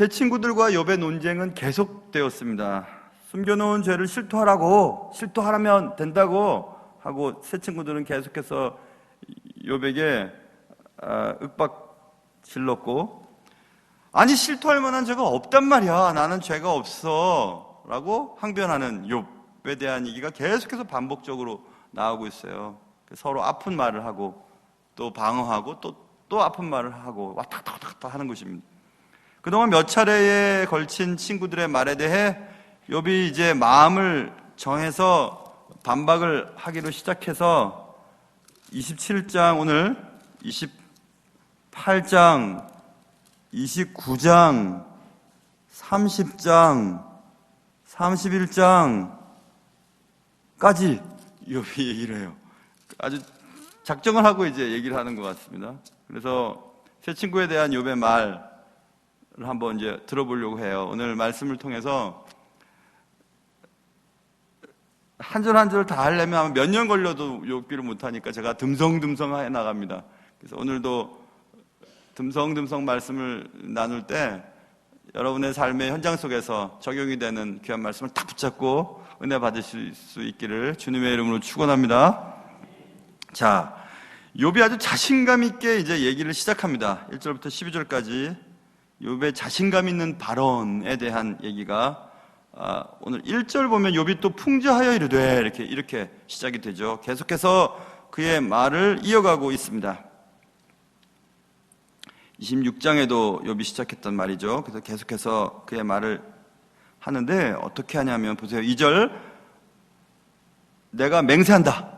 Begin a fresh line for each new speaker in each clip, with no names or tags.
새 친구들과 욥의 논쟁은 계속되었습니다. 숨겨놓은 죄를 실토하라면 된다고 하고 새 친구들은 계속해서 욥에게 윽박질렀고, 아니 실토할 만한 죄가 없단 말이야, 나는 죄가 없어 라고 항변하는 욥에 대한 얘기가 계속해서 반복적으로 나오고 있어요. 서로 아픈 말을 하고 또 방어하고 또 아픈 말을 하고 왔다 갔다 하는 것입니다. 그동안 몇 차례에 걸친 친구들의 말에 대해 욥이 이제 마음을 정해서 반박을 하기로 시작해서 27장, 오늘 28장, 29장, 30장, 31장까지 욥이 얘기를 해요. 아주 작정을 하고 이제 얘기를 하는 것 같습니다. 그래서 새 친구에 대한 욥의 말을 한번 이제 들어보려고 해요. 오늘 말씀을 통해서 한 절 한 절 다 하려면 아마 몇 년 걸려도 욥기를 못하니까 제가 듬성듬성 해 나갑니다. 그래서 오늘도 듬성듬성 말씀을 나눌 때 여러분의 삶의 현장 속에서 적용이 되는 귀한 말씀을 딱 붙잡고 은혜 받으실 수 있기를 주님의 이름으로 축원합니다. 자, 욥이 아주 자신감 있게 이제 얘기를 시작합니다. 1절부터 12절까지 욥의 자신감 있는 발언에 대한 얘기가 오늘 1절 보면 욥이 또 풍자하여 이르되 이렇게 시작이 되죠. 계속해서 그의 말을 이어가고 있습니다. 26장에도 욥이 시작했단 말이죠. 그래서 계속해서 그의 말을 하는데 어떻게 하냐면 보세요. 2절, 내가 맹세한다.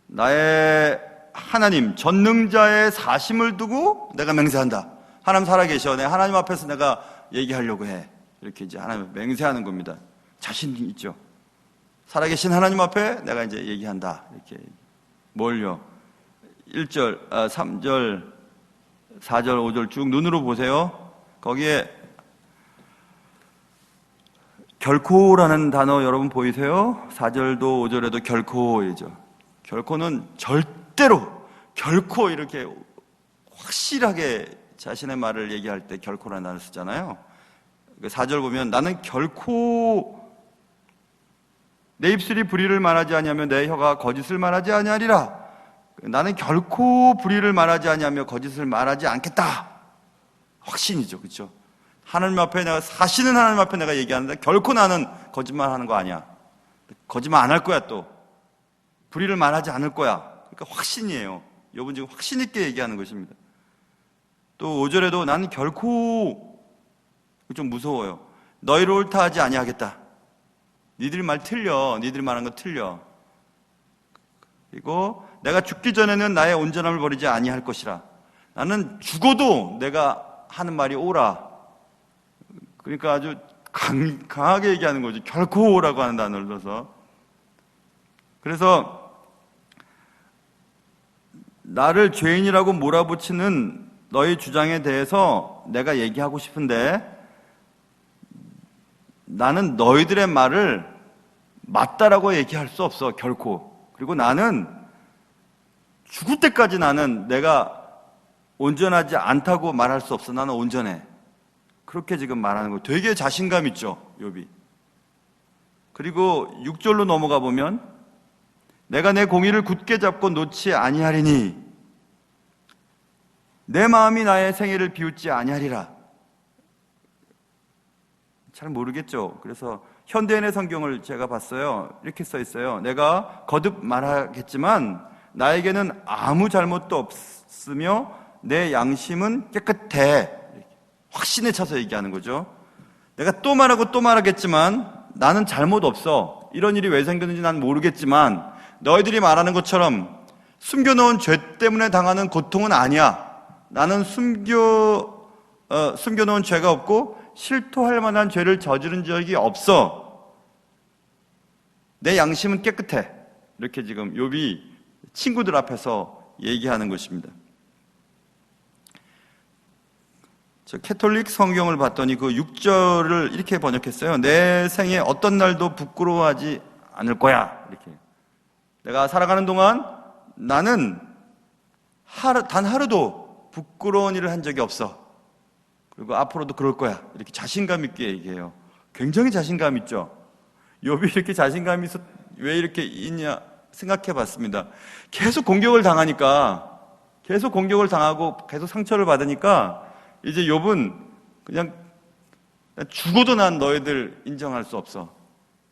나의 하나님 전능자의 사심을 두고 내가 맹세한다. 하나님 살아계셔. 내가 하나님 앞에서 내가 얘기하려고 해. 이렇게 이제 하나님 맹세하는 겁니다. 자신이 있죠. 살아계신 하나님 앞에 내가 이제 얘기한다. 이렇게. 뭘요? 1절, 3절, 4절, 5절 쭉 눈으로 보세요. 거기에 결코라는 단어 여러분 보이세요? 4절도 5절에도 결코이죠. 결코는 절대로, 결코 이렇게 확실하게 자신의 말을 얘기할 때 결코라는 단어를 쓰잖아요. 4절 보면 나는 결코 내 입술이 불의를 말하지 아니하며 내 혀가 거짓을 말하지 아니하리라. 나는 결코 불의를 말하지 아니하며 거짓을 말하지 않겠다. 확신이죠, 그렇죠? 하나님 앞에 내가 사시는 하나님 앞에 내가 얘기하는데 결코 나는 거짓말하는 거 아니야. 거짓말 안 할 거야. 또 불의를 말하지 않을 거야. 그러니까 확신이에요. 욥은 지금 확신 있게 얘기하는 것입니다. 또 5절에도 나는 결코, 좀 무서워요. 너희를 옳다 하지 아니하겠다. 니들 말 틀려. 니들 말한 거 틀려. 그리고 내가 죽기 전에는 나의 온전함을 버리지 아니할 것이라. 나는 죽어도 내가 하는 말이 옳아. 그러니까 아주 강하게 얘기하는 거지. 결코라고 하는 단어를 넣어서. 그래서 나를 죄인이라고 몰아붙이는 너희 주장에 대해서 내가 얘기하고 싶은데 나는 너희들의 말을 맞다라고 얘기할 수 없어. 결코. 그리고 나는 죽을 때까지 나는 내가 온전하지 않다고 말할 수 없어. 나는 온전해. 그렇게 지금 말하는 거 되게 자신감 있죠, 욥이. 그리고 6절로 넘어가 보면 내가 내 공의를 굳게 잡고 놓지 아니하리니 내 마음이 나의 생애를 비웃지 아니하리라. 잘 모르겠죠. 그래서 현대인의 성경을 제가 봤어요. 이렇게 써 있어요. 내가 거듭 말하겠지만 나에게는 아무 잘못도 없으며 내 양심은 깨끗해. 확신에 차서 얘기하는 거죠. 내가 또 말하고 또 말하겠지만 나는 잘못 없어. 이런 일이 왜 생겼는지 난 모르겠지만 너희들이 말하는 것처럼 숨겨놓은 죄 때문에 당하는 고통은 아니야. 나는 숨겨놓은 죄가 없고 실토할 만한 죄를 저지른 적이 없어. 내 양심은 깨끗해. 이렇게 지금 욥이 친구들 앞에서 얘기하는 것입니다. 저 캐톨릭 성경을 봤더니 그 6절을 이렇게 번역했어요. 내 생에 어떤 날도 부끄러워하지 않을 거야. 이렇게. 내가 살아가는 동안 나는 단 하루도 부끄러운 일을 한 적이 없어. 그리고 앞으로도 그럴 거야. 이렇게 자신감 있게 얘기해요. 굉장히 자신감 있죠. 욥이 이렇게 자신감이 있어 왜 이렇게 있냐 생각해 봤습니다. 계속 공격을 당하니까, 계속 공격을 당하고 계속 상처를 받으니까 이제 욥은 그냥 죽어도 난 너희들 인정할 수 없어.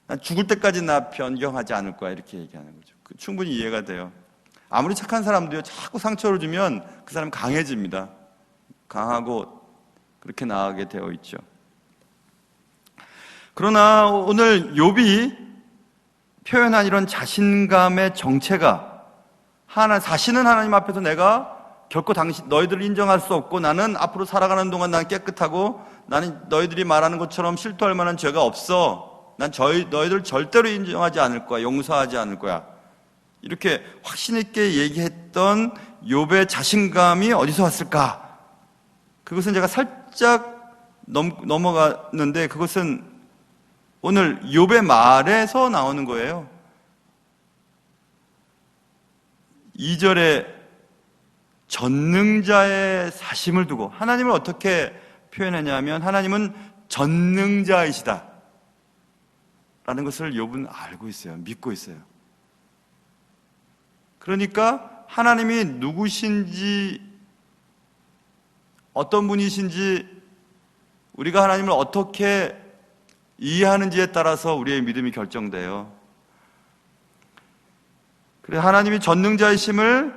난 죽을 때까지 나 변경하지 않을 거야. 이렇게 얘기하는 거죠. 충분히 이해가 돼요. 아무리 착한 사람도요, 자꾸 상처를 주면 그 사람 강해집니다. 강하고 그렇게 나아가게 되어 있죠. 그러나 오늘 욥이 표현한 이런 자신감의 정체가 사실은 하나님 앞에서 내가 결코 너희들을 인정할 수 없고, 나는 앞으로 살아가는 동안 난 깨끗하고, 나는 너희들이 말하는 것처럼 실토할 만한 죄가 없어. 난 너희들 절대로 인정하지 않을 거야. 용서하지 않을 거야. 이렇게 확신 있게 얘기했던 욥의 자신감이 어디서 왔을까? 그것은 제가 살짝 넘어갔는데, 그것은 오늘 욥의 말에서 나오는 거예요. 2절에 전능자의 사심을 두고, 하나님을 어떻게 표현하냐면 하나님은 전능자이시다 라는 것을 욥은 알고 있어요. 믿고 있어요. 그러니까 하나님이 누구신지, 어떤 분이신지, 우리가 하나님을 어떻게 이해하는지에 따라서 우리의 믿음이 결정돼요. 그래, 하나님이 전능자이심을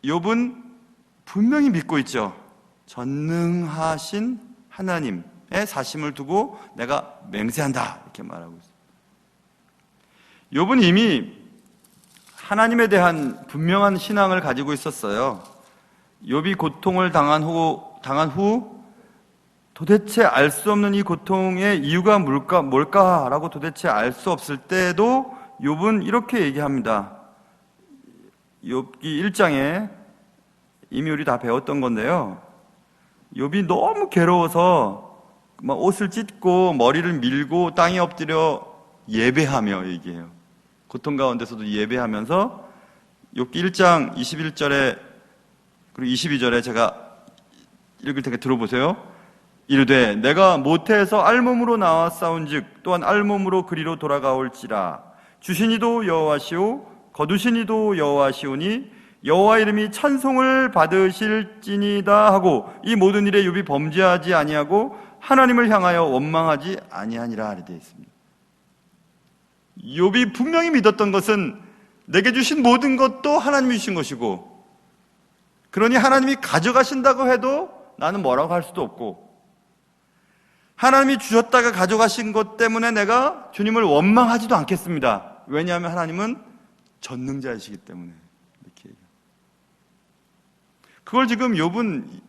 욥은 분명히 믿고 있죠. 전능하신 하나님의 사심을 두고 내가 맹세한다, 이렇게 말하고 있어요. 욥은 이미 하나님에 대한 분명한 신앙을 가지고 있었어요. 욥이 고통을 당한 후 도대체 알 수 없는 이 고통의 이유가 뭘까라고 도대체 알 수 없을 때에도 욥은 이렇게 얘기합니다. 욥기 1장에 이미 우리 다 배웠던 건데요. 욥이 너무 괴로워서 막 옷을 찢고 머리를 밀고 땅에 엎드려 예배하며 얘기해요. 고통 가운데서도 예배하면서 욥기 1장 21절에 그리고 22절에 제가 읽을 테니까 들어보세요. 이르되 내가 모태에서 알몸으로 나와 싸운즉 또한 알몸으로 그리로 돌아가올지라. 주신 이도 여호와시오 거두신 이도 여호와시오니 여호와 이름이 찬송을 받으실지니다 하고 이 모든 일에 욥이 범죄하지 아니하고 하나님을 향하여 원망하지 아니하니라 되어 있습니다. 욥이 분명히 믿었던 것은 내게 주신 모든 것도 하나님이 주신 것이고, 그러니 하나님이 가져가신다고 해도 나는 뭐라고 할 수도 없고, 하나님이 주셨다가 가져가신 것 때문에 내가 주님을 원망하지도 않겠습니다. 왜냐하면 하나님은 전능자이시기 때문에. 이렇게 얘기해요. 그걸 지금 욥은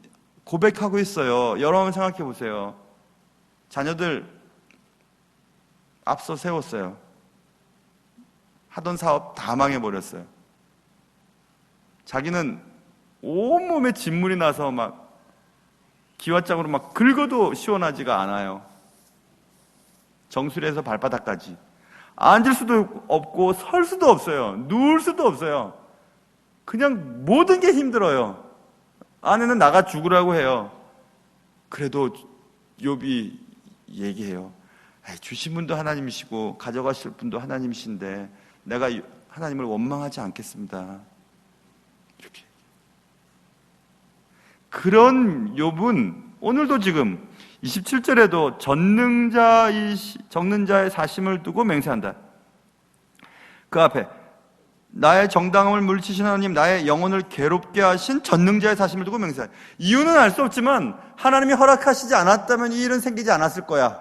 고백하고 있어요. 여러분 생각해 보세요. 자녀들 앞서 세웠어요. 하던 사업 다 망해버렸어요. 자기는 온몸에 진물이 나서 막 기왓장으로 막 긁어도 시원하지가 않아요. 정수리에서 발바닥까지. 앉을 수도 없고 설 수도 없어요. 누울 수도 없어요. 그냥 모든 게 힘들어요. 아내는 나가 죽으라고 해요. 그래도 욥이 얘기해요. 주신 분도 하나님이시고 가져가실 분도 하나님이신데 내가 하나님을 원망하지 않겠습니다. 이렇게. 그런 욥은 오늘도 지금 27절에도 전능자의 사심을 두고 맹세한다. 그 앞에 나의 정당함을 물리치신 하나님, 나의 영혼을 괴롭게 하신 전능자의 사심을 두고 맹세한다. 이유는 알 수 없지만 하나님이 허락하시지 않았다면 이 일은 생기지 않았을 거야.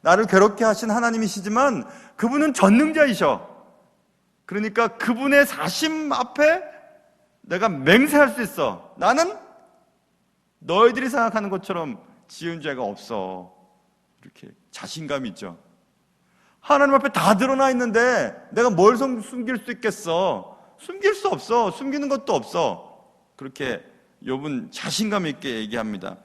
나를 괴롭게 하신 하나님이시지만 그분은 전능자이셔. 그러니까 그분의 사심 앞에 내가 맹세할 수 있어. 나는 너희들이 생각하는 것처럼 지은 죄가 없어. 이렇게 자신감이 있죠. 하나님 앞에 다 드러나 있는데 내가 뭘 숨길 수 있겠어? 숨길 수 없어. 숨기는 것도 없어. 그렇게 욥은 자신감 있게 얘기합니다.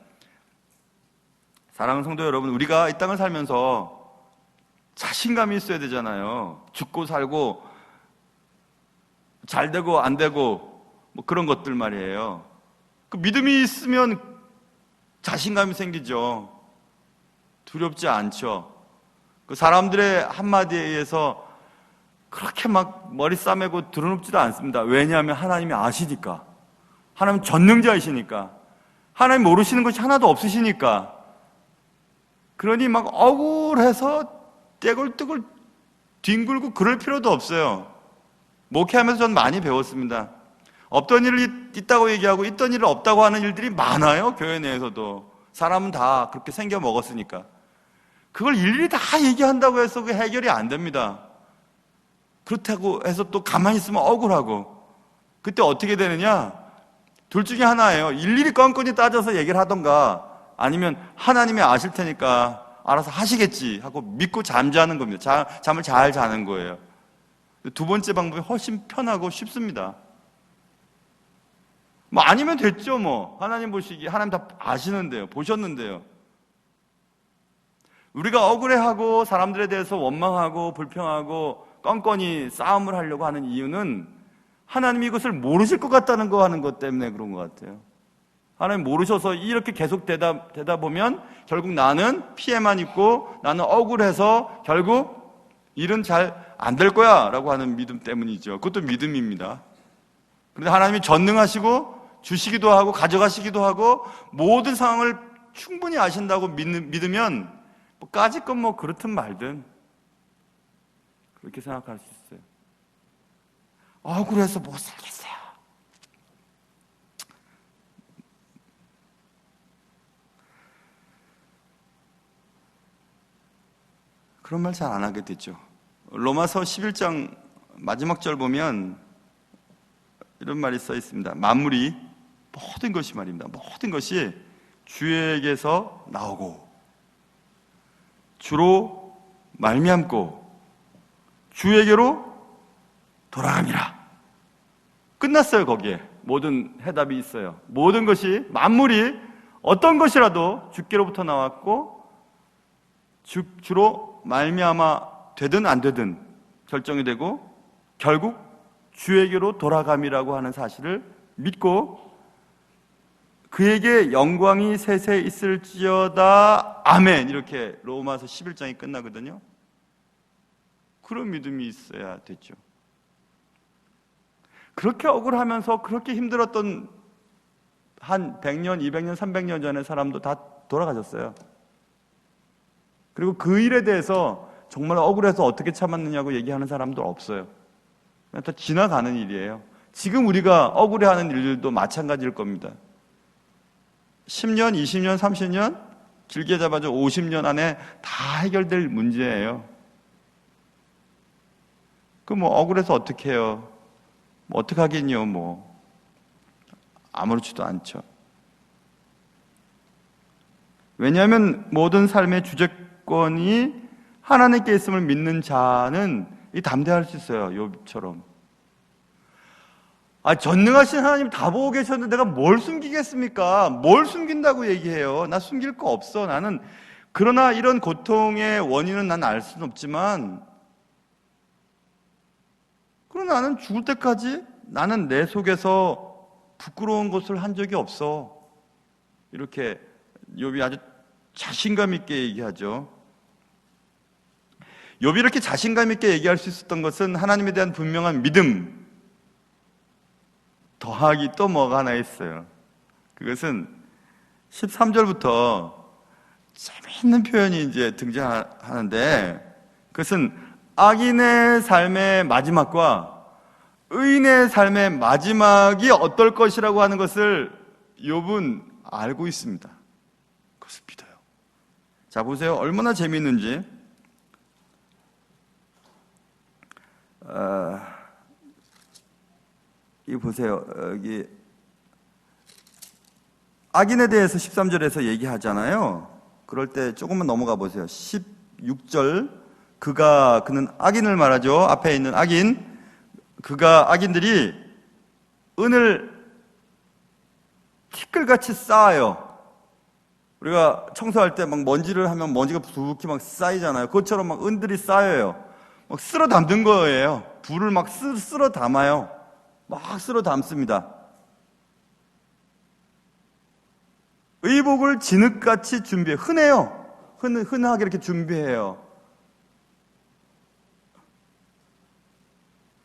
사랑하는 성도 여러분, 우리가 이 땅을 살면서 자신감이 있어야 되잖아요. 죽고 살고 잘 되고 안 되고 뭐 그런 것들 말이에요. 그 믿음이 있으면 자신감이 생기죠. 두렵지 않죠. 그 사람들의 한마디에 의해서 그렇게 막 머리 싸매고 드러눕지도 않습니다. 왜냐하면 하나님이 아시니까. 하나님 전능자이시니까. 하나님 모르시는 것이 하나도 없으시니까. 그러니 막 억울해서 떼굴떼굴 뒹굴고 그럴 필요도 없어요. 목회하면서 전 많이 배웠습니다. 없던 일이 있다고 얘기하고 있던 일이 없다고 하는 일들이 많아요. 교회 내에서도. 사람은 다 그렇게 생겨 먹었으니까. 그걸 일일이 다 얘기한다고 해서 그 해결이 안 됩니다. 그렇다고 해서 또 가만히 있으면 억울하고. 그때 어떻게 되느냐? 둘 중에 하나예요. 일일이 껌껌이 따져서 얘기를 하던가, 아니면 하나님이 아실 테니까 알아서 하시겠지 하고 믿고 잠자는 겁니다. 잠을 잘 자는 거예요. 두 번째 방법이 훨씬 편하고 쉽습니다. 뭐 아니면 됐죠. 뭐 하나님 보시기, 하나님 다 아시는데요, 보셨는데요. 우리가 억울해하고 사람들에 대해서 원망하고 불평하고 껌껌이 싸움을 하려고 하는 이유는 하나님이 이것을 모르실 것 같다는 거 하는 것 때문에 그런 것 같아요. 하나님 모르셔서 이렇게 계속 되다 보면 결국 나는 피해만 입고 나는 억울해서 결국 일은 잘 안 될 거야 라고 하는 믿음 때문이죠. 그것도 믿음입니다. 그런데 하나님이 전능하시고 주시기도 하고 가져가시기도 하고 모든 상황을 충분히 아신다고 믿으면 뭐 까짓 건 뭐 그렇든 말든 그렇게 생각할 수 있어요. 억울해서 못 살겠어요. 그런 말 잘 안 하게 되죠. 로마서 11장 마지막 절 보면 이런 말이 써 있습니다. 만물이, 모든 것이 말입니다. 모든 것이 주에게서 나오고 주로 말미암고 주에게로 돌아갑니다. 끝났어요. 거기에 모든 해답이 있어요. 모든 것이, 만물이 어떤 것이라도 주께로부터 나왔고 주로 말미암아 되든 안 되든 결정이 되고 결국 주에게로 돌아감이라고 하는 사실을 믿고 그에게 영광이 세세 있을지어다 아멘, 이렇게 로마서 11장이 끝나거든요. 그런 믿음이 있어야 되죠. 그렇게 억울하면서 그렇게 힘들었던 한 100년, 200년, 300년 전의 사람도 다 돌아가셨어요. 그리고 그 일에 대해서 정말 억울해서 어떻게 참았느냐고 얘기하는 사람도 없어요. 그냥 다 지나가는 일이에요. 지금 우리가 억울해하는 일들도 마찬가지일 겁니다. 10년, 20년, 30년, 길게 잡아줘 50년 안에 다 해결될 문제예요. 그 뭐 억울해서 어떻게 해요? 뭐 어떻게 하겠냐, 뭐 아무렇지도 않죠. 왜냐하면 모든 삶의 주재권이 하나님께 있음을 믿는 자는 이 담대할 수 있어요. 욥처럼. 전능하신 하나님 다 보고 계셨는데 내가 뭘 숨기겠습니까? 뭘 숨긴다고 얘기해요? 나 숨길 거 없어. 나는, 그러나 이런 고통의 원인은 난 알 수는 없지만, 그러나 나는 죽을 때까지 나는 내 속에서 부끄러운 것을 한 적이 없어. 이렇게 욥이 아주 자신감 있게 얘기하죠. 욥이 이렇게 자신감 있게 얘기할 수 있었던 것은 하나님에 대한 분명한 믿음 더하기 또 뭐가 하나 있어요. 그것은 13절부터 재미있는 표현이 이제 등장하는데, 그것은 악인의 삶의 마지막과 의인의 삶의 마지막이 어떨 것이라고 하는 것을 욥은 알고 있습니다. 그것을 믿어요. 자, 보세요. 얼마나 재미있는지. 이 보세요. 여기 악인에 대해서 13절에서 얘기하잖아요. 그럴 때 조금만 넘어가 보세요. 16절, 그는 악인을 말하죠. 앞에 있는 악인, 악인들이 은을 티끌같이 쌓아요. 우리가 청소할 때 막 먼지를 하면 먼지가 두둑히 막 쌓이잖아요. 그것처럼 막 은들이 쌓여요. 막 쓸어 담는 거예요. 불을 막 쓸어 담아요. 막 쓸어 담습니다. 의복을 진흙같이 준비해. 흔해요. 흔하게 이렇게 준비해요.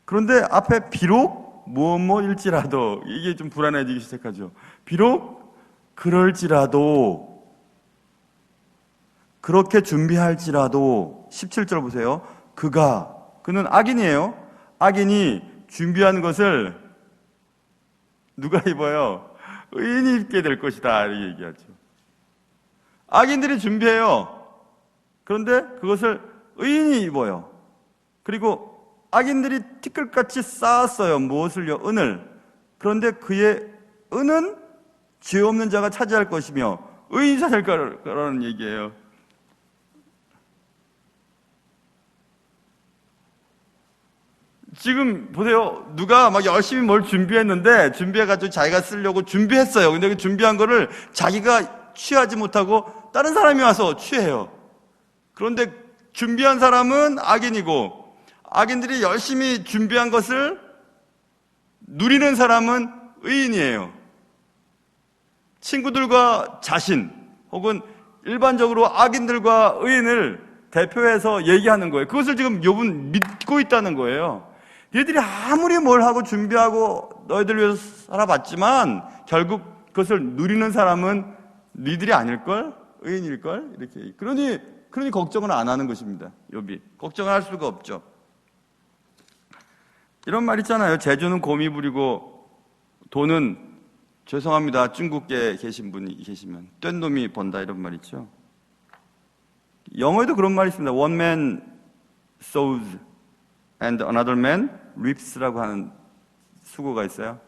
그런데 앞에 비록 무엇일지라도, 이게 좀 불안해지기 시작하죠. 비록 그럴지라도, 그렇게 준비할지라도, 17절 보세요. 그는 악인이에요. 악인이 준비한 것을 누가 입어요? 의인이 입게 될 것이다, 이렇게 얘기하죠. 악인들이 준비해요. 그런데 그것을 의인이 입어요. 그리고 악인들이 티끌같이 쌓았어요. 무엇을요? 은을. 그런데 그의 은은 죄 없는 자가 차지할 것이며 의인이 차지할 거라는 얘기예요. 지금 보세요. 누가 막 열심히 뭘 준비했는데, 준비해가지고 자기가 쓰려고 준비했어요. 근데 그 준비한 거를 자기가 취하지 못하고 다른 사람이 와서 취해요. 그런데 준비한 사람은 악인이고, 악인들이 열심히 준비한 것을 누리는 사람은 의인이에요. 친구들과 자신, 혹은 일반적으로 악인들과 의인을 대표해서 얘기하는 거예요. 그것을 지금 욥은 믿고 있다는 거예요. 얘들이 아무리 뭘 하고 준비하고 너희들 위해서 살아봤지만 결국 그것을 누리는 사람은 니들이 아닐걸? 의인일걸? 이렇게. 그러니 걱정을 안 하는 것입니다. 욥이. 걱정을 할 수가 없죠. 이런 말 있잖아요. 재주는 곰이 부리고 돈은, 죄송합니다, 중국에 계신 분이 계시면, 뗀 놈이 번다, 이런 말 있죠. 영어에도 그런 말이 있습니다. One man sows and another man reaps라고 하는 수고가 있어요.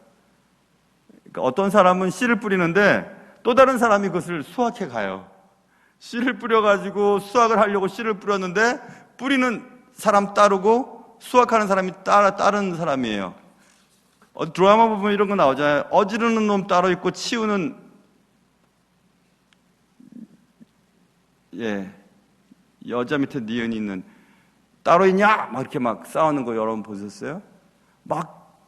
그러니까 어떤 사람은 씨를 뿌리는데 또 다른 사람이 그것을 수확해 가요. 씨를 뿌려가지고 수확을 하려고 씨를 뿌렸는데 뿌리는 사람 따르고 수확하는 사람이 따른 사람이에요. 드라마 보면 이런 거 나오잖아요. 어지르는 놈 따로 있고 치우는, 여자 밑에 니은이 있는, 따로 있냐? 막 이렇게 막 싸우는 거 여러분 보셨어요? 막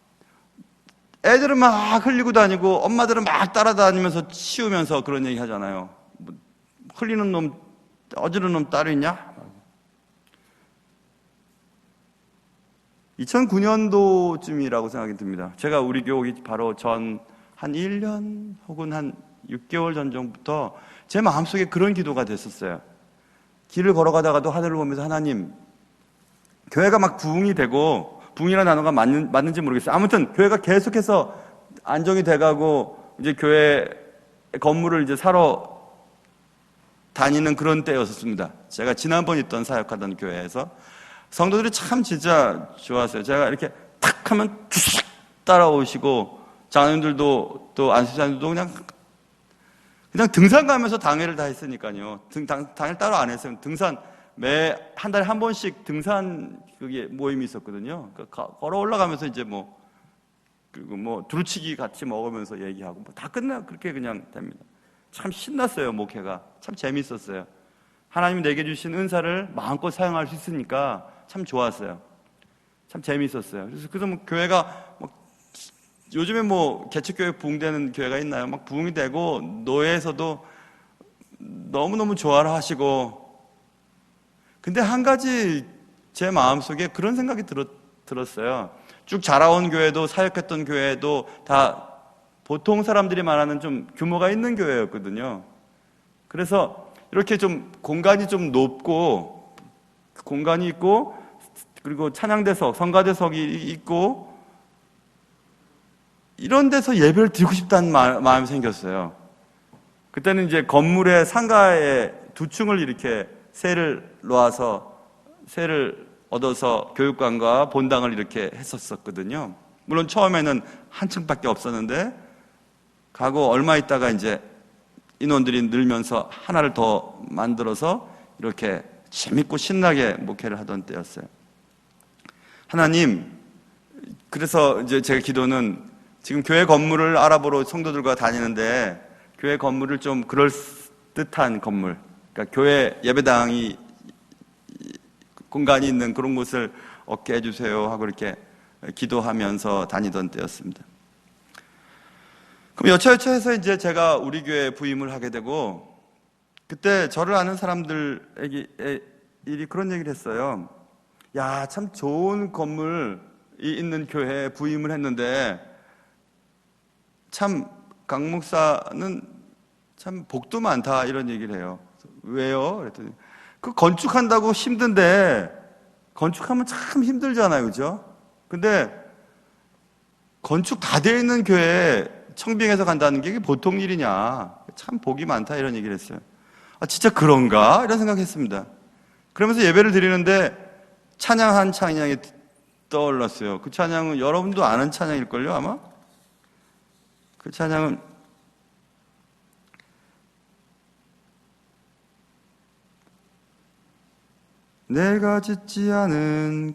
애들은 막 흘리고 다니고 엄마들은 막 따라다니면서 치우면서 그런 얘기 하잖아요. 뭐, 흘리는 놈, 어지르는 놈 따로 있냐? 2009년도쯤이라고 생각이 듭니다. 제가 우리 교회 오기 바로 전 한 1년 혹은 한 6개월 전 정도부터 제 마음속에 그런 기도가 됐었어요. 길을 걸어가다가도 하늘을 보면서, 하나님, 교회가 막 부흥이 되고, 부흥이라는 단어가 맞는지 모르겠어요. 아무튼 교회가 계속해서 안정이 돼가고 이제 교회 건물을 이제 사러 다니는 그런 때였었습니다. 제가 지난번 있던 사역하던 교회에서 성도들이 참 진짜 좋았어요. 제가 이렇게 탁 하면 쭉 따라오시고, 장로님들도 또 안수자님들도 그냥 등산 가면서 당회를 다 했으니까요. 당회를 따로 안 했어요. 등산, 매 한 달에 한 번씩 등산 그게 모임이 있었거든요. 그러니까 걸어 올라가면서 이제 그리고 두루치기 같이 먹으면서 얘기하고 다 끝나 그렇게 그냥 됩니다. 참 신났어요. 목회가 참 재밌었어요. 하나님이 내게 주신 은사를 마음껏 사용할 수 있으니까 참 좋았어요. 참 재밌었어요. 그래서 교회가 요즘에 개척교회 부흥되는 교회가 있나요? 막 부흥이 되고 노예에서도 너무너무 좋아라 하시고. 근데 한 가지 제 마음속에 그런 생각이 들었어요. 쭉 자라온 교회도, 사역했던 교회도 다 보통 사람들이 말하는 좀 규모가 있는 교회였거든요. 그래서 이렇게 좀 공간이 좀 높고, 공간이 있고, 그리고 찬양대석, 성가대석이 있고, 이런 데서 예배를 드리고 싶다는 마음이 생겼어요. 그때는 이제 건물의 상가에 2층을 이렇게 세를 놓아서, 세를 얻어서 교육관과 본당을 이렇게 했었거든요. 물론 처음에는 한 층밖에 없었는데, 가고 얼마 있다가 이제 인원들이 늘면서 하나를 더 만들어서 이렇게 재밌고 신나게 목회를 하던 때였어요. 하나님, 그래서 이제 제 기도는, 지금 교회 건물을 알아보러 성도들과 다니는데 교회 건물을 좀 그럴듯한 건물, 그러니까 교회 예배당이 공간이 있는 그런 곳을 얻게 해주세요 하고 이렇게 기도하면서 다니던 때였습니다. 그럼 여차여차해서 이제 제가 우리 교회에 부임을 하게 되고, 그때 저를 아는 사람들에게 일이 그런 얘기를 했어요. 야, 참 좋은 건물이 있는 교회에 부임을 했는데 참 강 목사는 참 복도 많다, 이런 얘기를 해요. 왜요? 그랬더니 그 건축한다고 힘든데, 건축하면 참 힘들잖아요, 그죠? 근데 건축 다 되어 있는 교회에 청빙해서 간다는 게 보통 일이냐, 참 복이 많다, 이런 얘기를 했어요. 아, 진짜 그런가? 이런 생각했습니다. 그러면서 예배를 드리는데 찬양한 찬양이 떠올랐어요. 그 찬양은 여러분도 아는 찬양일걸요, 아마? 그 찬양은 내가 짓지 않은,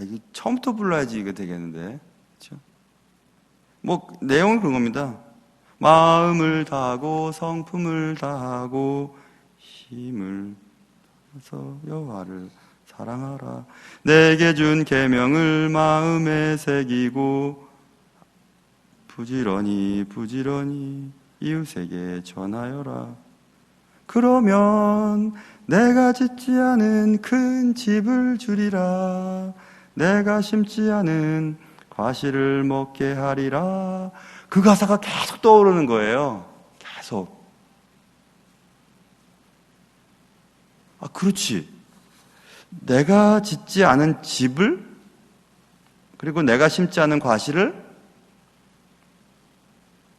이게 처음부터 불러야지 이거 되겠는데, 그렇죠? 뭐 내용은 그런 겁니다. 마음을 다하고 성품을 다하고 힘을 다해서 여호와를 사랑하라. 내게 준 계명을 마음에 새기고 부지런히 이웃에게 전하여라. 그러면 내가 짓지 않은 큰 집을 주리라. 내가 심지 않은 과실을 먹게 하리라. 그 가사가 계속 떠오르는 거예요. 계속. 아, 그렇지. 내가 짓지 않은 집을, 그리고 내가 심지 않은 과실을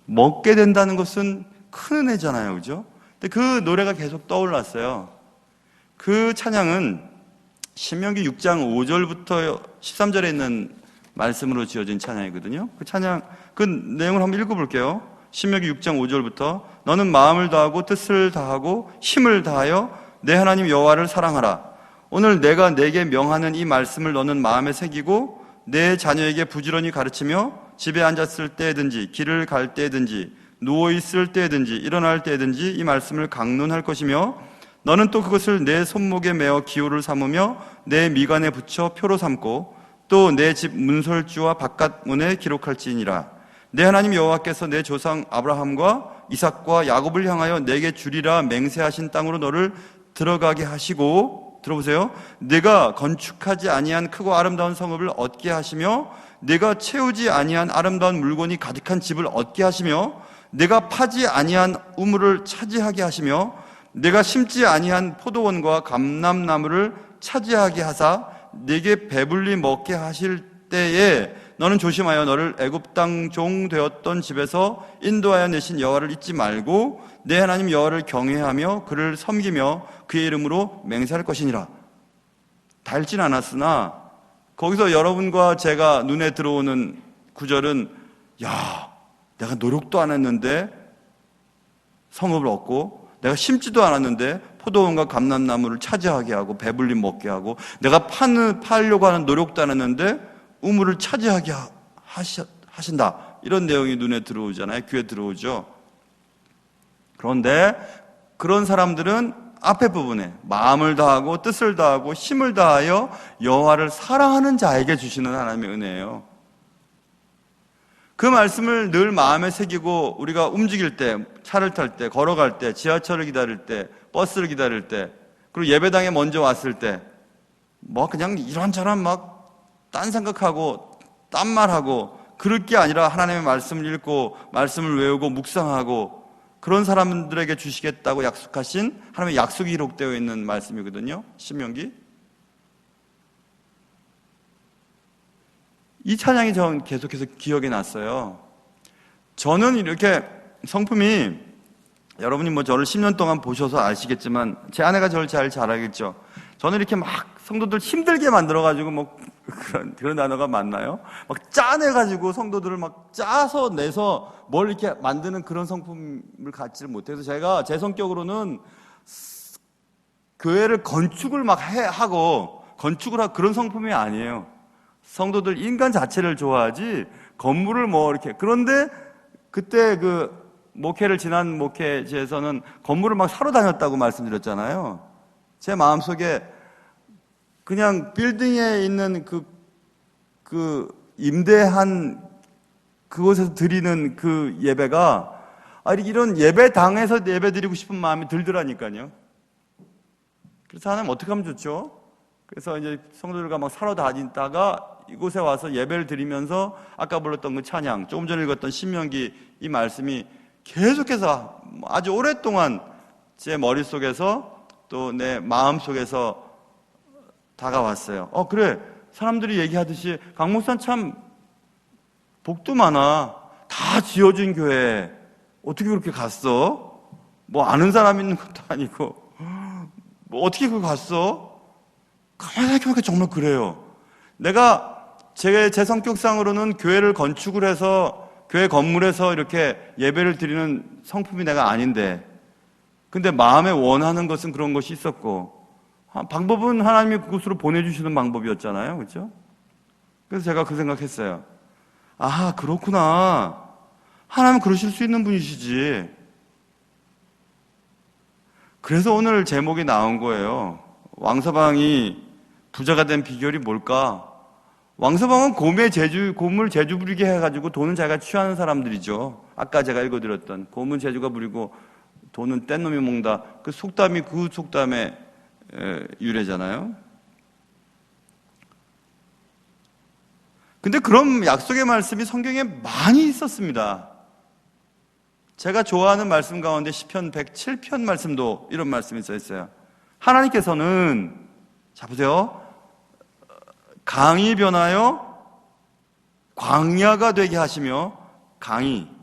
먹게 된다는 것은 큰 은혜잖아요, 그죠? 근데 그 노래가 계속 떠올랐어요. 그 찬양은 신명기 6장 5절부터 13절에 있는 말씀으로 지어진 찬양이거든요. 그 찬양, 그 내용을 한번 읽어볼게요. 신명기 6장 5절부터 너는 마음을 다하고 뜻을 다하고 힘을 다하여 내 하나님 여호와를 사랑하라. 오늘 내가 내게 명하는 이 말씀을 너는 마음에 새기고 내 자녀에게 부지런히 가르치며 집에 앉았을 때든지 길을 갈 때든지 누워있을 때든지 일어날 때든지 이 말씀을 강론할 것이며 너는 또 그것을 내 손목에 메어 기호를 삼으며 내 미간에 붙여 표로 삼고 또 내 집 문설주와 바깥문에 기록할지니라. 내 하나님 여호와께서 내 조상 아브라함과 이삭과 야곱을 향하여 내게 주리라 맹세하신 땅으로 너를 들어가게 하시고, 들어보세요. 내가 건축하지 아니한 크고 아름다운 성읍을 얻게 하시며 내가 채우지 아니한 아름다운 물건이 가득한 집을 얻게 하시며 내가 파지 아니한 우물을 차지하게 하시며 내가 심지 아니한 포도원과 감람나무를 차지하게 하사 내게 배불리 먹게 하실 때에 너는 조심하여 너를 애굽 땅 종 되었던 집에서 인도하여 내신 여호와를 잊지 말고 내 하나님 여호와를 경외하며 그를 섬기며 그의 이름으로 맹세할 것이니라. 다 읽진 않았으나 거기서 여러분과 제가 눈에 들어오는 구절은, 야, 내가 노력도 안 했는데 성읍을 얻고 내가 심지도 않았는데 포도원과 감람나무를 차지하게 하고 배불리 먹게 하고 내가 팔려고 하는 노력도 안 했는데 우물을 차지하게 하신다. 이런 내용이 눈에 들어오잖아요. 귀에 들어오죠. 그런데 그런 사람들은 앞에 부분에 마음을 다하고 뜻을 다하고 힘을 다하여 여호와를 사랑하는 자에게 주시는 하나님의 은혜예요. 그 말씀을 늘 마음에 새기고 우리가 움직일 때, 차를 탈 때, 걸어갈 때, 지하철을 기다릴 때, 버스를 기다릴 때, 그리고 예배당에 먼저 왔을 때, 뭐 그냥 이런저런 막 딴 생각하고 딴 말하고 그럴 게 아니라 하나님의 말씀을 읽고 말씀을 외우고 묵상하고 그런 사람들에게 주시겠다고 약속하신 하나님의 약속이 기록되어 있는 말씀이거든요. 신명기. 이 찬양이 저는 계속해서 기억이 났어요. 저는 이렇게 성품이, 여러분이 뭐 저를 10년 동안 보셔서 아시겠지만 제 아내가 저를 잘 알겠죠. 저는 이렇게 막 성도들 힘들게 만들어가지고 뭐 그런 단어가 맞나요? 막 짜내가지고 성도들을 막 짜서 내서 뭘 이렇게 만드는 그런 성품을 갖지를 못해서 제가 제 성격으로는 교회를 건축을 막 하고 건축을 하고 그런 성품이 아니에요. 성도들 인간 자체를 좋아하지 건물을 뭐 이렇게. 그런데 그때 그 목회를 지난 목회지에서는 건물을 막 사러 다녔다고 말씀드렸잖아요. 제 마음속에 그냥 빌딩에 있는 그 임대한 그곳에서 드리는 그 예배가 이런 예배당에서 예배 드리고 싶은 마음이 들더라니까요. 그래서 하나님 어떻게 하면 좋죠? 그래서 이제 성도들과 막 사러 다니다가 이곳에 와서 예배를 드리면서 아까 불렀던 그 찬양, 조금 전에 읽었던 신명기 이 말씀이 계속해서 아주 오랫동안 제 머릿속에서 또 내 마음속에서 다가왔어요. 그래, 사람들이 얘기하듯이 강목산 참 복도 많아. 다 지어진 교회 어떻게 그렇게 갔어? 뭐 아는 사람 있는 것도 아니고 뭐 어떻게 그거 갔어? 가만히 생각해보니까 정말 그래요. 내가 제 성격상으로는 교회를 건축을 해서 교회 건물에서 이렇게 예배를 드리는 성품이 내가 아닌데, 근데 마음에 원하는 것은 그런 것이 있었고, 방법은 하나님이 그곳으로 보내주시는 방법이었잖아요. 그렇죠? 그래서 제가 그 생각했어요. 그렇구나. 하나님은 그러실 수 있는 분이시지. 그래서 오늘 제목이 나온 거예요. 왕서방이 부자가 된 비결이 뭘까? 왕서방은 고물 제주 부리게 해가지고 돈은 자기가 취하는 사람들이죠. 아까 제가 읽어드렸던 고문 제주가 부리고 돈은 뗀 놈이 먹다. 그 속담의 유래잖아요. 근데 그런 약속의 말씀이 성경에 많이 있었습니다. 제가 좋아하는 말씀 가운데 시편 107편 말씀도 이런 말씀이 써 있어요. 하나님께서는, 자 보세요, 강이 변하여 광야가 되게 하시며,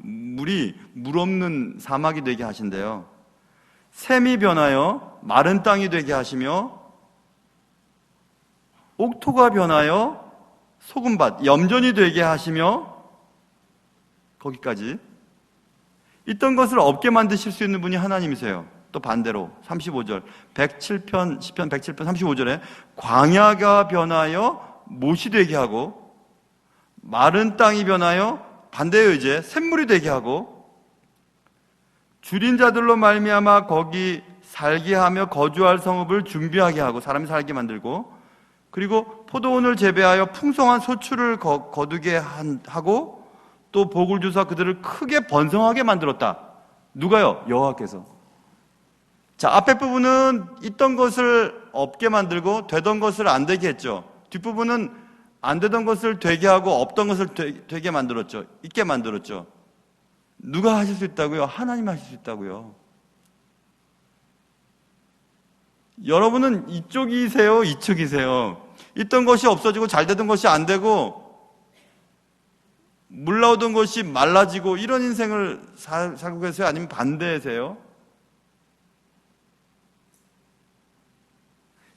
물이 물 없는 사막이 되게 하신대요. 샘이 변하여 마른 땅이 되게 하시며, 옥토가 변하여 소금밭, 염전이 되게 하시며, 거기까지. 있던 것을 없게 만드실 수 있는 분이 하나님이세요. 또 반대로 35절 시편 107편 35절에 광야가 변하여 못이 되게 하고, 마른 땅이 변하여 반대예요, 이제 샘물이 되게 하고, 줄인 자들로 말미암아 거기 살게 하며 거주할 성읍을 준비하게 하고, 사람이 살게 만들고, 그리고 포도원을 재배하여 풍성한 소출을 거두게 하고, 또 복을 주사 그들을 크게 번성하게 만들었다. 누가요? 여호와께서. 자, 앞에 부분은 있던 것을 없게 만들고 되던 것을 안 되게 했죠. 뒷부분은 안 되던 것을 되게 하고 없던 것을 되게 만들었죠. 있게 만들었죠. 누가 하실 수 있다고요? 하나님 하실 수 있다고요. 여러분은 이쪽이세요? 이쪽이세요? 있던 것이 없어지고 잘 되던 것이 안 되고 물 나오던 것이 말라지고 이런 인생을 살고 계세요? 아니면 반대세요?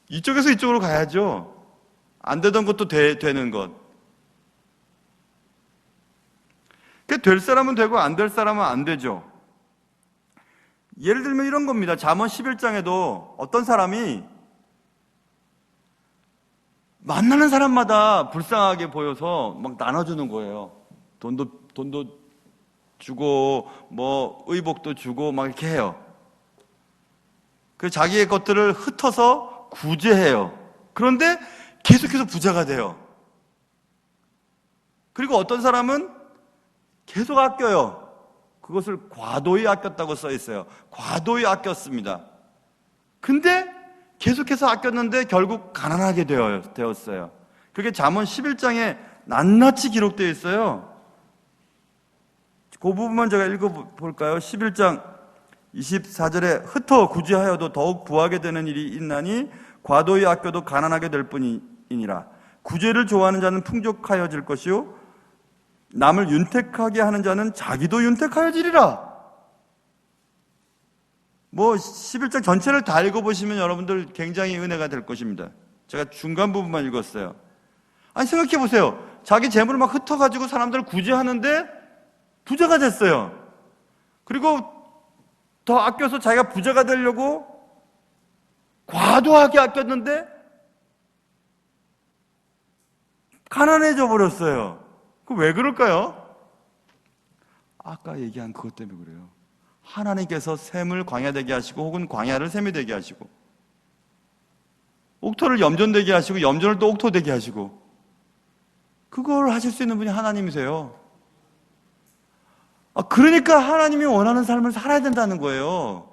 이쪽에서 이쪽으로 가야죠. 안 되던 것도 되는 것. 될 사람은 되고 안 될 사람은 안 되죠. 예를 들면 이런 겁니다. 잠언 11장에도 어떤 사람이 만나는 사람마다 불쌍하게 보여서 막 나눠주는 거예요. 돈도 주고 의복도 주고 막 이렇게 해요. 그 자기의 것들을 흩어서 구제해요. 그런데 계속해서 부자가 돼요. 그리고 어떤 사람은 계속 아껴요. 그것을 과도히 아꼈다고 써 있어요. 과도히 아꼈습니다. 근데 계속해서 아꼈는데 결국 가난하게 되었어요. 그게 잠언 11장에 낱낱이 기록되어 있어요. 그 부분만 제가 읽어볼까요? 11장 24절에 흩어 구제하여도 더욱 부하게 되는 일이 있나니 과도히 아껴도 가난하게 될 뿐이니라. 구제를 좋아하는 자는 풍족하여질 것이요 남을 윤택하게 하는 자는 자기도 윤택하여지리라. 11장 전체를 다 읽어보시면 여러분들 굉장히 은혜가 될 것입니다. 제가 중간 부분만 읽었어요. 생각해보세요. 자기 재물을 막 흩어가지고 사람들을 구제하는데 부자가 됐어요. 그리고 더 아껴서 자기가 부자가 되려고 과도하게 아꼈는데 가난해져 버렸어요. 왜 그럴까요? 아까 얘기한 그것 때문에 그래요. 하나님께서 샘을 광야되게 하시고 혹은 광야를 샘이 되게 하시고 옥토를 염전되게 하시고 염전을 또 옥토되게 하시고 그걸 하실 수 있는 분이 하나님이세요. 그러니까 하나님이 원하는 삶을 살아야 된다는 거예요.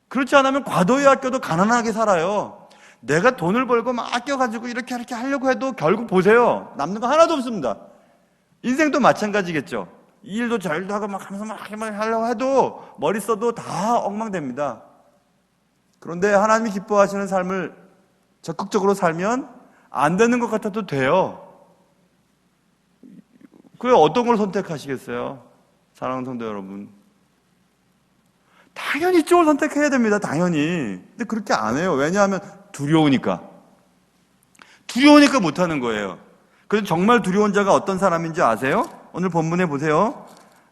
그렇지 않으면 과도히 아껴도 가난하게 살아요. 내가 돈을 벌고 막 아껴가지고 이렇게 하려고 해도 결국 보세요. 남는 거 하나도 없습니다. 인생도 마찬가지겠죠. 이 일도 저 일도 하고 막 하면서 막 하려고 해도 머리 써도 다 엉망됩니다. 그런데 하나님이 기뻐하시는 삶을 적극적으로 살면 안 되는 것 같아도 돼요. 그래 어떤 걸 선택하시겠어요? 사랑하는 성도 여러분, 당연히 이쪽을 선택해야 됩니다. 당연히. 근데 그렇게 안 해요. 왜냐하면 두려우니까 못하는 거예요. 그래서 정말 두려운 자가 어떤 사람인지 아세요? 오늘 본문에 보세요.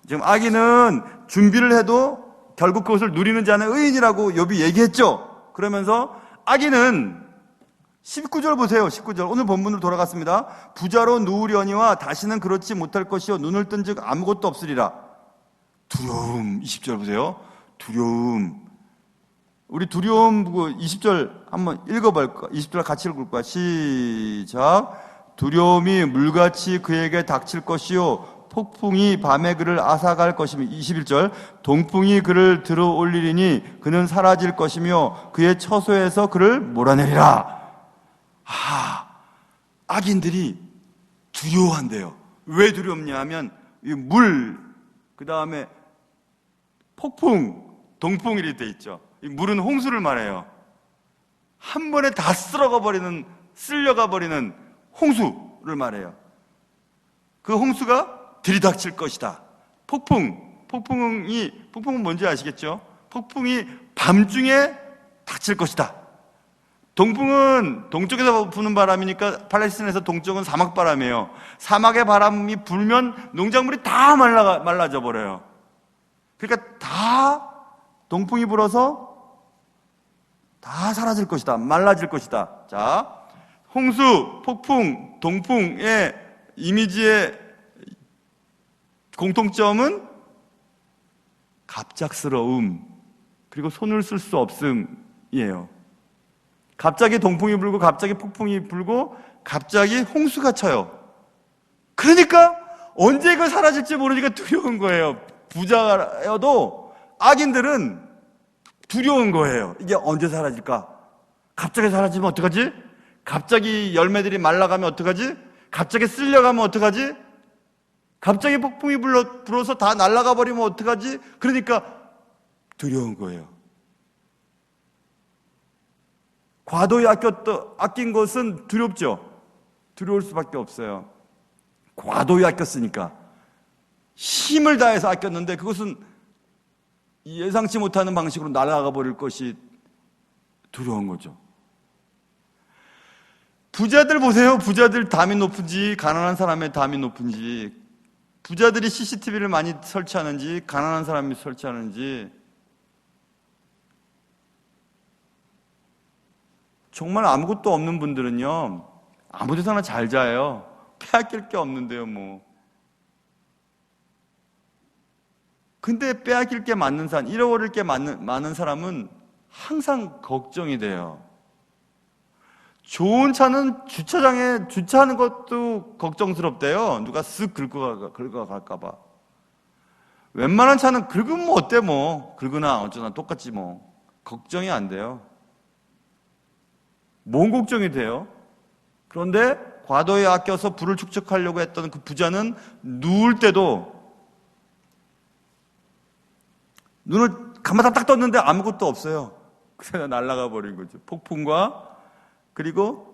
지금 악인은 준비를 해도 결국 그것을 누리는 자는 의인이라고 욥이 얘기했죠. 그러면서 악인은 19절 보세요. 19절. 오늘 본문으로 돌아갔습니다. 부자로 누우려니와 다시는 그렇지 못할 것이요 눈을 뜬즉 아무것도 없으리라. 두려움. 20절 보세요. 두려움. 우리 두려움 20절 한번 읽어볼까? 20절 같이 읽을 거야. 시작. 두려움이 물같이 그에게 닥칠 것이요 폭풍이 밤에 그를 앗아갈 것이며. 21절. 동풍이 그를 들어 올리리니 그는 사라질 것이며 그의 처소에서 그를 몰아내리라. 악인들이 두려워한대요. 왜 두렵냐 하면 물, 그 다음에 폭풍, 동풍 이렇게 돼 있죠. 이 물은 홍수를 말해요. 한 번에 다 쓸려가 버리는 홍수를 말해요. 그 홍수가 들이닥칠 것이다. 폭풍은 뭔지 아시겠죠? 폭풍이 밤중에 닥칠 것이다. 동풍은 동쪽에서 부는 바람이니까 팔레스타인에서 동쪽은 사막 바람이에요. 사막의 바람이 불면 농작물이 다 말라져 버려요. 그러니까 다 동풍이 불어서 다 사라질 것이다. 말라질 것이다. 자, 홍수, 폭풍, 동풍의 이미지의 공통점은 갑작스러움, 그리고 손을 쓸 수 없음이에요. 갑자기 동풍이 불고 갑자기 폭풍이 불고 갑자기 홍수가 쳐요. 그러니까 언제 이거 사라질지 모르니까 두려운 거예요. 부자여도 악인들은 두려운 거예요. 이게 언제 사라질까? 갑자기 사라지면 어떡하지? 갑자기 열매들이 말라가면 어떡하지? 갑자기 쓸려가면 어떡하지? 갑자기 폭풍이 불어서 다 날아가 버리면 어떡하지? 그러니까 두려운 거예요. 과도히 아낀 것은 두렵죠. 두려울 수밖에 없어요. 과도히 아꼈으니까. 힘을 다해서 아꼈는데 그것은 예상치 못하는 방식으로 날아가 버릴 것이 두려운 거죠. 부자들 보세요. 부자들 담이 높은지 가난한 사람의 담이 높은지, 부자들이 CCTV를 많이 설치하는지 가난한 사람이 설치하는지. 정말 아무것도 없는 분들은요, 아무 데서나 잘 자요. 빼앗길 게 없는데요, 뭐. 근데 빼앗길 게 많은 사람, 잃어버릴 게 많은 사람은 항상 걱정이 돼요. 좋은 차는 주차장에 주차하는 것도 걱정스럽대요. 누가 쓱 긁어갈까봐. 웬만한 차는 긁으면 뭐 어때 뭐. 긁으나 어쩌나 똑같지 뭐. 걱정이 안 돼요. 뭔 걱정이 돼요? 그런데 과도히 아껴서 부를 축적하려고 했던 그 부자는 누울 때도 눈을 감았다 딱 떴는데 아무것도 없어요. 그래서 날아가 버린 거죠. 폭풍과 그리고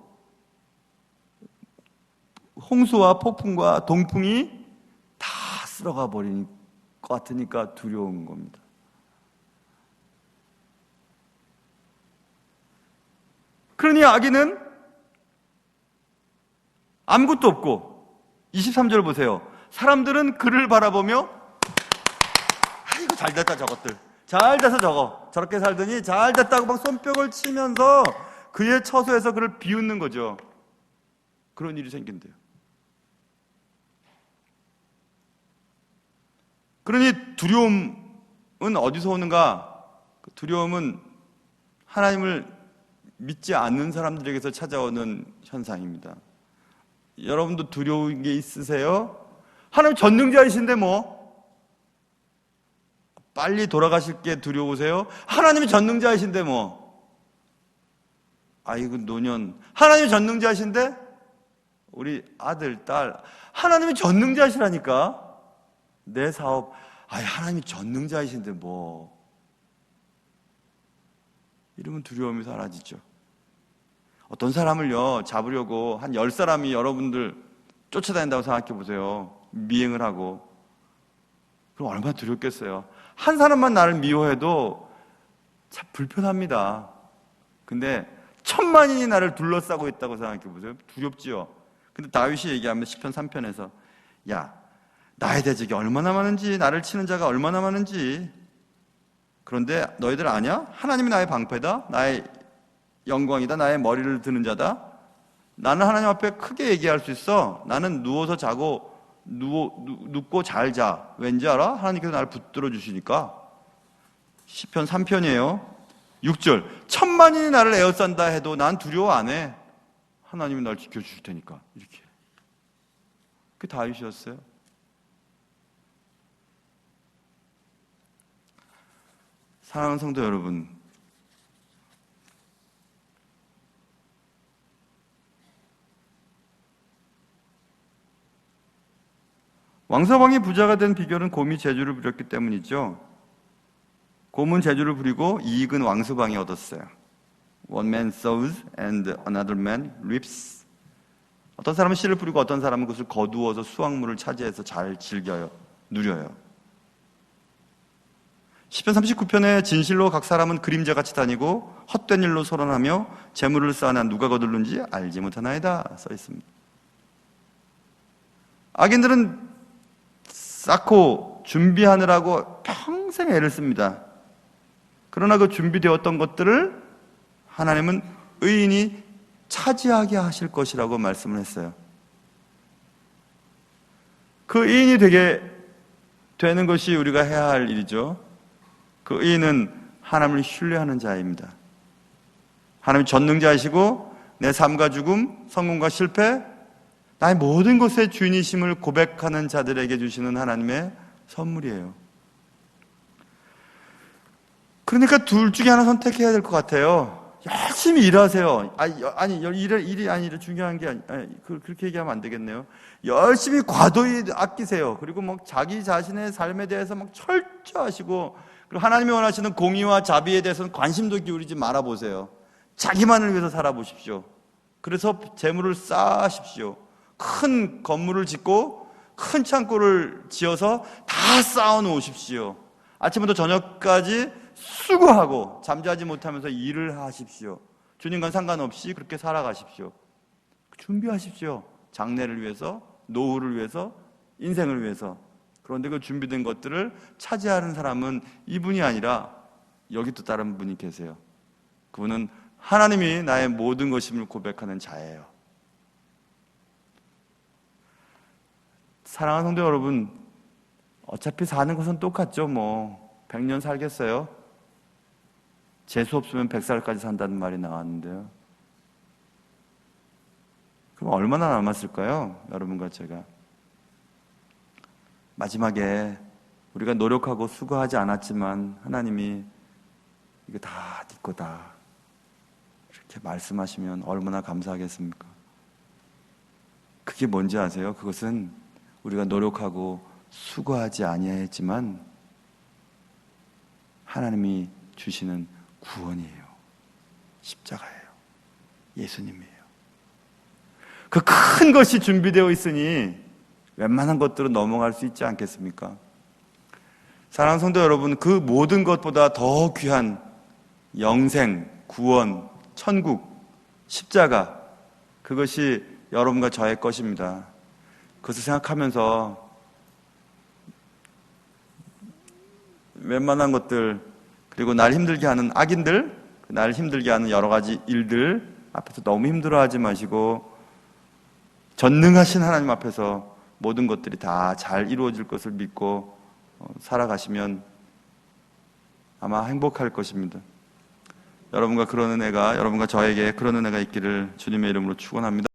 홍수와 폭풍과 동풍이 다 쓸어가 버린 것 같으니까 두려운 겁니다. 그러니 악인은 아무것도 없고, 23절 보세요. 사람들은 그를 바라보며 아이고 잘됐다 저것들, 잘돼서 저렇게 살더니 잘됐다고 막 손뼉을 치면서 그의 처소에서 그를 비웃는 거죠. 그런 일이 생긴대요. 그러니 두려움은 어디서 오는가? 그 두려움은 하나님을 믿지 않는 사람들에게서 찾아오는 현상입니다. 여러분도 두려운 게 있으세요? 하나님 전능자이신데 뭐. 빨리 돌아가실 게 두려우세요? 하나님이 전능자이신데 뭐. 아이고 노년, 하나님이 전능자이신데 우리 아들, 딸, 하나님이 전능자이시라니까. 내 사업, 하나님이 전능자이신데 뭐. 이러면 두려움이 사라지죠. 어떤 사람을요 잡으려고 한 10사람이 여러분들 쫓아다닌다고 생각해 보세요. 미행을 하고. 그럼 얼마나 두렵겠어요. 한 사람만 나를 미워해도 참 불편합니다. 근데 1000만인이 나를 둘러싸고 있다고 생각해 보세요. 두렵지요. 근데 다윗이 얘기하면 시편 3편에서 야, 나의 대적이 얼마나 많은지, 나를 치는 자가 얼마나 많은지. 그런데 너희들 아냐? 하나님이 나의 방패다, 나의 영광이다, 나의 머리를 드는 자다. 나는 하나님 앞에 크게 얘기할 수 있어. 나는 누워서 자고 눕고 잘 자. 왠지 알아? 하나님께서 나를 붙들어 주시니까. 시편 3편이에요 6절, 1000만인이 나를 에워싼다 해도 난 두려워 안 해. 하나님이 나를 지켜주실 테니까. 이렇게. 그게 다윗이었어요. 사랑하는 성도 여러분, 왕서방이 부자가 된 비결은 곰이 재주를 부렸기 때문이죠. 곰은 재주를 부리고 이익은 왕서방이 얻었어요. One man sows and another man reaps. 어떤 사람은 씨를 뿌리고 어떤 사람은 그것을 거두어서 수확물을 차지해서 잘 즐겨요, 누려요. 시편 39편에 진실로 각 사람은 그림자같이 다니고 헛된 일로 소란하며 재물을 쌓아나 누가 거둘는지 알지 못하나이다 써 있습니다. 악인들은 쌓고 준비하느라고 평생 애를 씁니다. 그러나 그 준비되었던 것들을 하나님은 의인이 차지하게 하실 것이라고 말씀을 했어요. 그 의인이 되는 것이 우리가 해야 할 일이죠. 그 의인은 하나님을 신뢰하는 자입니다. 하나님 전능자이시고 내 삶과 죽음, 성공과 실패, 나의 모든 것의 주인이심을 고백하는 자들에게 주시는 하나님의 선물이에요. 그러니까 둘 중에 하나 선택해야 될 것 같아요. 열심히 일하세요. 일이 아니라 중요한 게 그렇게 얘기하면 안 되겠네요. 열심히 과도히 아끼세요. 그리고 자기 자신의 삶에 대해서 철저하시고, 그리고 하나님이 원하시는 공의와 자비에 대해서는 관심도 기울이지 말아보세요. 자기만을 위해서 살아보십시오. 그래서 재물을 쌓으십시오. 큰 건물을 짓고 큰 창고를 지어서 다 쌓아놓으십시오. 아침부터 저녁까지 수고하고 잠자지 못하면서 일을 하십시오. 주님과 상관없이 그렇게 살아가십시오. 준비하십시오. 장래를 위해서, 노후를 위해서, 인생을 위해서. 그런데 그 준비된 것들을 차지하는 사람은 이분이 아니라 여기 또 다른 분이 계세요. 그분은 하나님이 나의 모든 것임을 고백하는 자예요. 사랑하는 성도 여러분, 어차피 사는 것은 똑같죠. 100년 살겠어요? 재수 없으면 100살까지 산다는 말이 나왔는데요. 그럼 얼마나 남았을까요? 여러분과 제가. 마지막에 우리가 노력하고 수고하지 않았지만 하나님이 이거 다 네 거다 이렇게 말씀하시면 얼마나 감사하겠습니까? 그게 뭔지 아세요? 그것은 우리가 노력하고 수고하지 아니했지만 하나님이 주시는 구원이에요. 십자가예요. 예수님이에요. 그 큰 것이 준비되어 있으니 웬만한 것들은 넘어갈 수 있지 않겠습니까? 사랑하는 성도 여러분, 그 모든 것보다 더 귀한 영생, 구원, 천국, 십자가, 그것이 여러분과 저의 것입니다. 그것을 생각하면서 웬만한 것들, 그리고 날 힘들게 하는 악인들, 날 힘들게 하는 여러 가지 일들 앞에서 너무 힘들어하지 마시고 전능하신 하나님 앞에서 모든 것들이 다 잘 이루어질 것을 믿고 살아가시면 아마 행복할 것입니다. 여러분과 저에게 그런 은혜가 있기를 주님의 이름으로 축원합니다.